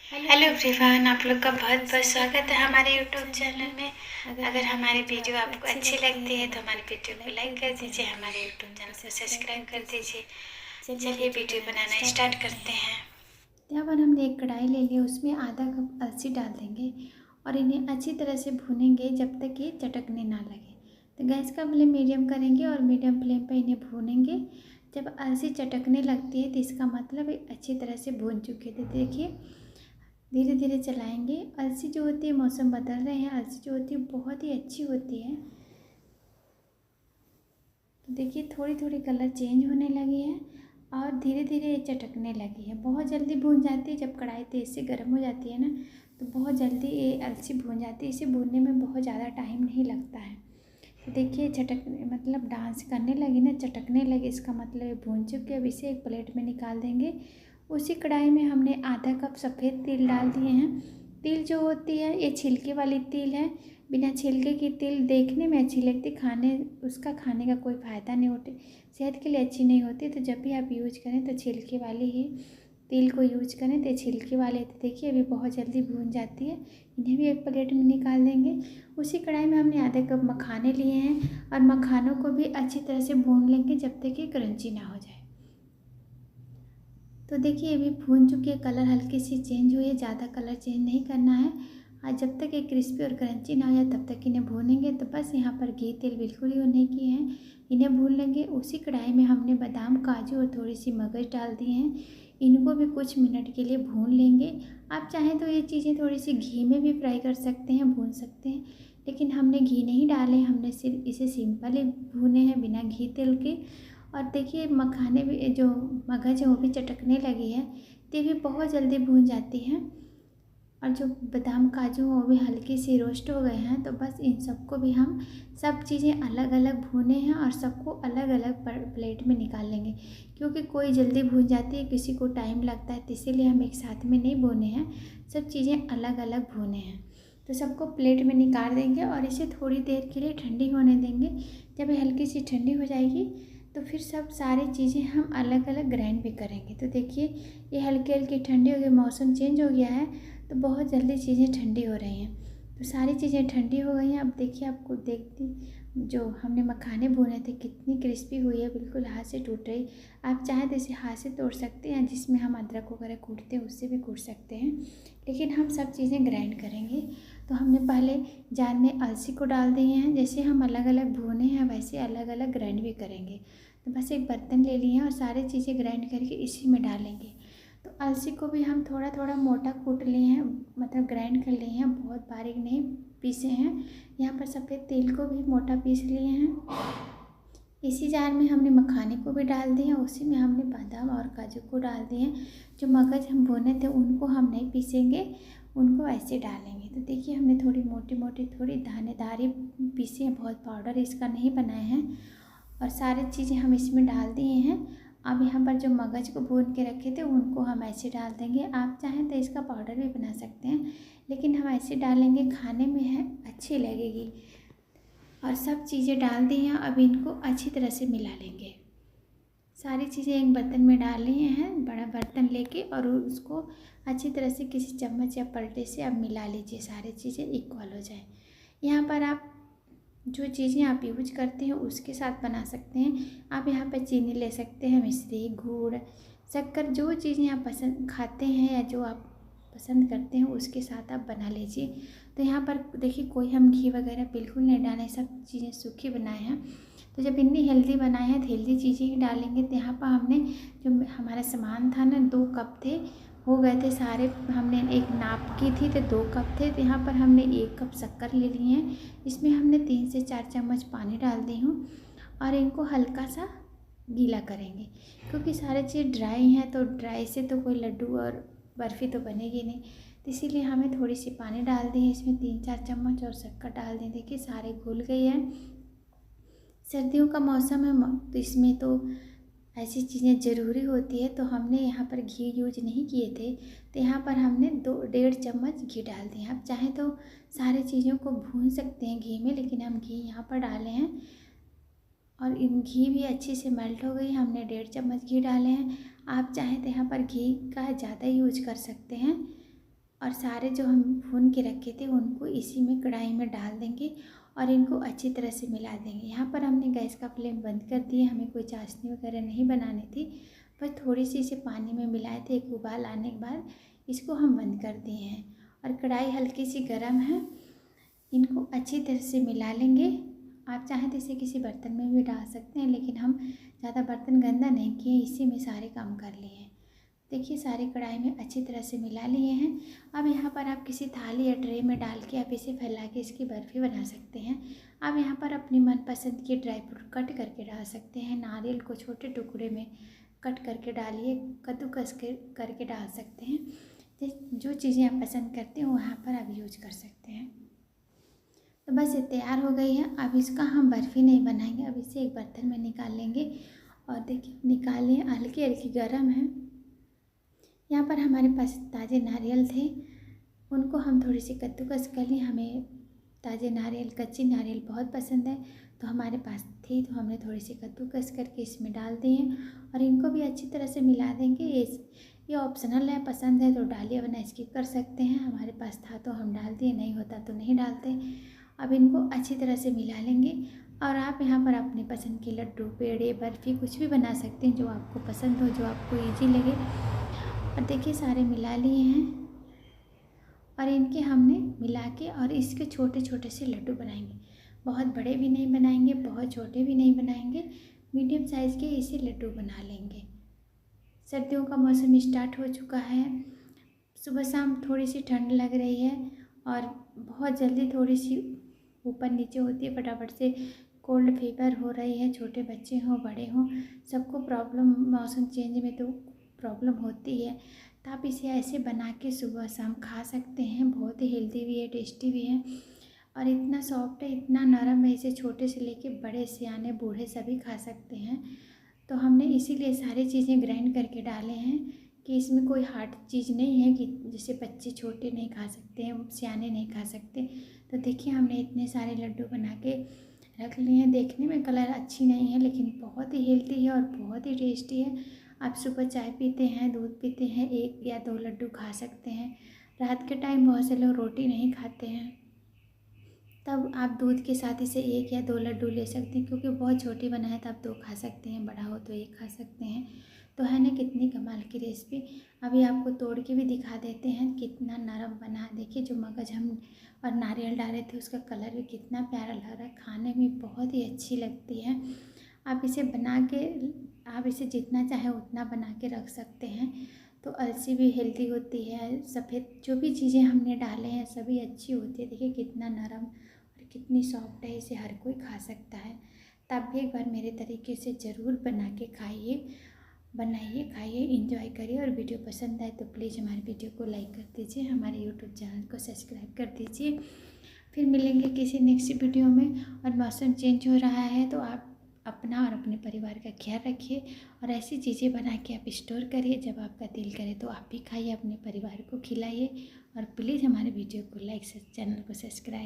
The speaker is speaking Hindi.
हेलो एवरीवन, आप लोग का बहुत बहुत स्वागत है हमारे यूट्यूब चैनल में। अगर हमारी वीडियो आपको अच्छी लगती है तो हमारे वीडियो को लाइक कर दीजिए, हमारे यूट्यूब चैनल को सब्सक्राइब कर दीजिए। चलिए वीडियो बनाना स्टार्ट करते हैं। यहाँ पर हमने एक कढ़ाई ले ली, उसमें आधा कप अलसी डाल देंगे और इन्हें अच्छी तरह से भूनेंगे जब तक ये चटकने ना लगे। तो गैस का फ्लेम मीडियम करेंगे और मीडियम फ्लेम पर इन्हें भूनेंगे। जब अलसी चटकने लगती है तो इसका मतलब ये अच्छी तरह से भून चुके थे। देखिए धीरे धीरे चलाएंगे। अलसी जो होती है, मौसम बदल रहे हैं, अलसी जो होती है बहुत ही अच्छी होती है। तो देखिए थोड़ी थोड़ी कलर चेंज होने लगी है और धीरे धीरे ये चटकने लगी है। बहुत जल्दी भून जाती है, जब कढ़ाई तेज़ से गर्म हो जाती है ना तो बहुत जल्दी ये अलसी भून जाती है। इसे भूनने में बहुत ज़्यादा टाइम नहीं लगता है। तो देखिए मतलब डांस करने लगी ना, चटकने लगी, इसका मतलब ये भून चुकी है। अब इसे एक प्लेट में निकाल देंगे। उसी कढ़ाई में हमने आधा कप सफ़ेद तिल डाल दिए हैं। तिल जो होती है ये छिलके वाली तिल है। बिना छिलके की तिल देखने में अच्छी लगती, उसका खाने का कोई फ़ायदा नहीं होती, सेहत के लिए अच्छी नहीं होती। तो जब भी आप यूज करें तो छिलके वाली ही तिल को यूज करें। तो छिलके वाले तो देखिए अभी बहुत जल्दी भून जाती है। इन्हें भी एक प्लेट में निकाल देंगे। उसी कढ़ाई में हमने आधे कप मखाने लिए हैं और मखानों को भी अच्छी तरह से भून लेंगे जब तक ये क्रंची ना हो जाए। तो देखिए अभी भून चुकी है, कलर हल्की सी चेंज हुई है, ज़्यादा कलर चेंज नहीं करना है। और जब तक ये क्रिस्पी और क्रंची ना हो जाए तब तक इन्हें भूनेंगे। तो बस यहाँ पर घी तेल बिल्कुल ही नहीं किए हैं, इन्हें भून लेंगे। उसी कढ़ाई में हमने बादाम, काजू और थोड़ी सी मगज डाल दिए हैं। इनको भी कुछ मिनट के लिए भून लेंगे। आप चाहें तो ये चीज़ें थोड़ी सी घी में भी फ्राई कर सकते हैं, भून सकते हैं, लेकिन हमने घी नहीं डाले, हमने सिर्फ इसे सिंपल ही भूने हैं बिना घी तेल के। और देखिए मखाने भी, जो मगज है वो भी चटकने लगी है, तो भी बहुत जल्दी भून जाती हैं। और जो बादाम काजू वो भी हल्की सी रोस्ट हो गए हैं। तो बस इन सबको भी हम सब चीज़ें अलग अलग भूने हैं और सबको अलग अलग प्लेट में निकाल लेंगे, क्योंकि कोई जल्दी भून जाती है, किसी को टाइम लगता है, तो इसीलिए हम एक साथ में नहीं भूने हैं, सब चीज़ें अलग अलग भूने हैं। तो सबको प्लेट में निकाल देंगे और इसे थोड़ी देर के लिए ठंडी होने देंगे। जब ये हल्की सी ठंडी हो जाएगी तो फिर सब सारी चीज़ें हम अलग अलग ग्राइंड भी करेंगे। तो देखिए ये हल्की हल्की ठंडी हो गई, मौसम चेंज हो गया है तो बहुत जल्दी चीज़ें ठंडी हो रही हैं। तो सारी चीज़ें ठंडी हो गई हैं। अब देखिए आपको देखती, जो हमने मखाने भुने थे कितनी क्रिस्पी हुई है, बिल्कुल हाथ से टूट रही। आप चाहें तो इसे हाथ से तोड़ सकते हैं, जिसमें हम अदरक वगैरह कूटते हैं उससे भी कूट सकते हैं, लेकिन हम सब चीज़ें ग्राइंड करेंगे। तो हमने पहले जार में अलसी को डाल दिए हैं। जैसे हम अलग अलग भुने हैं वैसे अलग अलग ग्राइंड भी करेंगे। तो बस एक बर्तन ले लिए हैं और सारी चीज़ें ग्राइंड करके इसी में डालेंगे। तो अलसी को भी हम थोड़ा थोड़ा मोटा कूट लिए हैं, मतलब ग्राइंड कर लिए हैं, बहुत बारीक नहीं पीसे हैं। यहाँ पर सफ़ेद तेल को भी मोटा पीस लिए हैं। इसी जार में हमने मखाने को भी डाल दिए, उसी में हमने बादाम और काजू को डाल दिए। जो मगज हम भुने थे उनको हम नहीं पीसेंगे, उनको ऐसे डालेंगे। तो देखिए हमने थोड़ी मोटी मोटी, थोड़ी दानेदार ही पीसे हैं, बहुत पाउडर इसका नहीं बनाए हैं। और सारी चीज़ें हम इसमें डाल दिए हैं। अब यहाँ पर जो मगज को भून के रखे थे उनको हम ऐसे डाल देंगे। आप चाहें तो इसका पाउडर भी बना सकते हैं, लेकिन हम ऐसे डालेंगे, खाने में है अच्छी लगेगी। और सब चीज़ें डाल दी हैं, अब इनको अच्छी तरह से मिला लेंगे। सारी चीज़ें एक बर्तन में डाल लिए हैं, बड़ा बर्तन लेके, और उसको अच्छी तरह से किसी चम्मच या पलटे से अब मिला लीजिए, सारी चीज़ें इक्वल हो जाए। यहाँ पर आप जो चीज़ें आप यूज करते हैं उसके साथ बना सकते हैं। आप यहाँ पर चीनी ले सकते हैं, मिश्री, गुड़, शक्कर, जो चीज़ें आप पसंद खाते हैं या जो आप पसंद करते हैं उसके साथ आप बना लीजिए। तो यहाँ पर देखिए कोई हम घी वगैरह बिल्कुल नहीं डालें, सब चीज़ें सूखी बनाए हैं। तो जब इतनी हेल्दी बनाए हैं तो हेल्दी चीज़ें ही डालेंगे। तो यहाँ पर हमने जो हमारा सामान था ना, 2 कप थे, हो गए थे सारे, हमने एक नाप की थी तो 2 कप थे। तो यहाँ पर हमने 1 कप शक्कर ले लिए हैं। इसमें हमने 3 से 4 चम्मच पानी डाल दी हूँ और इनको हल्का सा गीला करेंगे, क्योंकि सारे चीज़ ड्राई हैं तो ड्राई से तो कोई लड्डू और बर्फ़ी तो बनेगी नहीं। तो इसीलिए हमें थोड़ी सी पानी डाल दी है, इसमें 3-4 चम्मच, और शक्कर डाल दी। देखिए सारे घुल गई है। सर्दियों का मौसम है तो इसमें तो ऐसी चीज़ें ज़रूरी होती है। तो हमने यहाँ पर घी यूज नहीं किए थे, तो यहाँ पर हमने 2-1.5 चम्मच घी डाल दिए। आप चाहें तो सारी चीज़ों को भून सकते हैं घी में, लेकिन हम घी यहाँ पर डाले हैं। और इन घी भी अच्छे से मेल्ट हो गई, हमने 1.5 चम्मच घी डाले हैं। आप चाहें तो यहाँ पर घी का ज़्यादा यूज कर सकते हैं। और सारे जो हम भून के रखे थे उनको इसी में कढ़ाई में डाल देंगे और इनको अच्छी तरह से मिला देंगे। यहाँ पर हमने गैस का फ्लेम बंद कर दिया, हमें कोई चाशनी वगैरह नहीं बनानी थी, बस थोड़ी सी इसे पानी में मिलाए थे। एक उबाल आने के बाद इसको हम बंद कर दिए हैं और कढ़ाई हल्की सी गर्म है। इनको अच्छी तरह से मिला लेंगे। आप चाहें तो इसे किसी बर्तन में भी डाल सकते हैं, लेकिन हम ज़्यादा बर्तन गंदा नहीं किए, इसी में सारे काम कर लिए हैं। देखिए सारे कढ़ाई में अच्छी तरह से मिला लिए हैं। अब यहाँ पर आप किसी थाली या ट्रे में डाल के आप इसे फैला के इसकी बर्फ़ी बना सकते हैं। आप यहाँ पर अपनी मनपसंद की ड्राई फ्रूट कट करके डाल सकते हैं। नारियल को छोटे टुकड़े में कट करके डालिए, कद्दूकस करके डाल सकते हैं। जो चीज़ें आप पसंद करते हैं वो यहाँ पर आप यूज कर सकते हैं। तो बस ये तैयार हो गई है। अब इसका हम बर्फ़ी नहीं बनाएंगे, अब इसे एक बर्तन में निकाल लेंगे और देखिए निकाल लिए, हल्की हल्की गर्म है। यहाँ पर हमारे पास ताज़े नारियल थे, उनको हम थोड़ी सी कद्दूकस कर लिए। हमें ताज़े नारियल, कच्ची नारियल बहुत पसंद है, तो हमारे पास थी तो हमने थोड़ी सी कद्दूकस करके इसमें डाल दिए और इनको भी अच्छी तरह से मिला देंगे। ये ऑप्शनल है, पसंद है तो डालिए वरना स्किप कर सकते हैं। हमारे पास था तो हम डाल दिए, नहीं होता तो नहीं डालते। अब इनको अच्छी तरह से मिला लेंगे और आप यहाँ पर अपने पसंद के लड्डू, पेड़े, बर्फ़ी कुछ भी बना सकते हैं जो आपको पसंद हो, जो आपको ईजी लगे। और देखिए सारे मिला लिए हैं और इनके हमने मिला के और इसके छोटे छोटे से लड्डू बनाएंगे। बहुत बड़े भी नहीं बनाएंगे, बहुत छोटे भी नहीं बनाएंगे, मीडियम साइज़ के इसे लड्डू बना लेंगे। सर्दियों का मौसम स्टार्ट हो चुका है, सुबह शाम थोड़ी सी ठंड लग रही है और बहुत जल्दी थोड़ी सी ऊपर नीचे होती है, फटाफट से कोल्ड फीवर हो रही है। छोटे बच्चे हों, बड़े हों, सबको प्रॉब्लम, मौसम चेंज में तो प्रॉब्लम होती है। तो आप इसे ऐसे बना के सुबह शाम खा सकते हैं। बहुत ही हेल्दी भी है, टेस्टी भी है और इतना सॉफ्ट है, इतना नरम है, इसे छोटे से लेके बड़े, सियाने, बूढ़े सभी खा सकते हैं। तो हमने इसीलिए सारी चीज़ें ग्राइंड करके डाले हैं कि इसमें कोई हार्ड चीज़ नहीं है कि जैसे बच्चे छोटे नहीं खा सकते हैं, सियाने नहीं खा सकते। तो देखिए हमने इतने सारे लड्डू बना के रख लिए हैं। देखने में कलर अच्छी नहीं है लेकिन बहुत ही हेल्दी है और बहुत ही टेस्टी है। आप सुबह चाय पीते हैं, दूध पीते हैं, 1 या 2 लड्डू खा सकते हैं। रात के टाइम बहुत से लोग रोटी नहीं खाते हैं, तब आप दूध के साथ इसे 1 या 2 लड्डू ले सकते हैं, क्योंकि बहुत छोटी बनाए तो आप 2 खा सकते हैं, बड़ा हो तो 1 खा सकते हैं। तो है ना कितनी कमाल की रेसिपी। अभी आपको तोड़ के भी दिखा देते हैं कितना नरम बना। देखिए जो मगज हम और नारियल डाले थे उसका कलर भी कितना प्यारा लग रहा है, खाने में बहुत ही अच्छी लगती है। आप इसे बना के, आप इसे जितना चाहे उतना बना के रख सकते हैं। तो अलसी भी हेल्दी होती है, सफ़ेद जो भी चीज़ें हमने डाले हैं सभी अच्छी होती है। देखिए कितना नरम और कितनी सॉफ्ट है, इसे हर कोई खा सकता है। तब भी एक बार मेरे तरीके से ज़रूर बना के खाइए, बनाइए, खाइए, एंजॉय करिए। और वीडियो पसंद आए तो प्लीज़ हमारे वीडियो को लाइक कर दीजिए, हमारे यूट्यूब चैनल को सब्सक्राइब कर दीजिए। फिर मिलेंगे किसी नेक्स्ट वीडियो में। और मौसम चेंज हो रहा है तो आप अपना और अपने परिवार का ख्याल रखिए और ऐसी चीज़ें बना के आप स्टोर करिए, जब आपका दिल करे तो आप भी खाइए, अपने परिवार को खिलाइए। और प्लीज़ हमारे वीडियो को लाइक, चैनल को सब्सक्राइब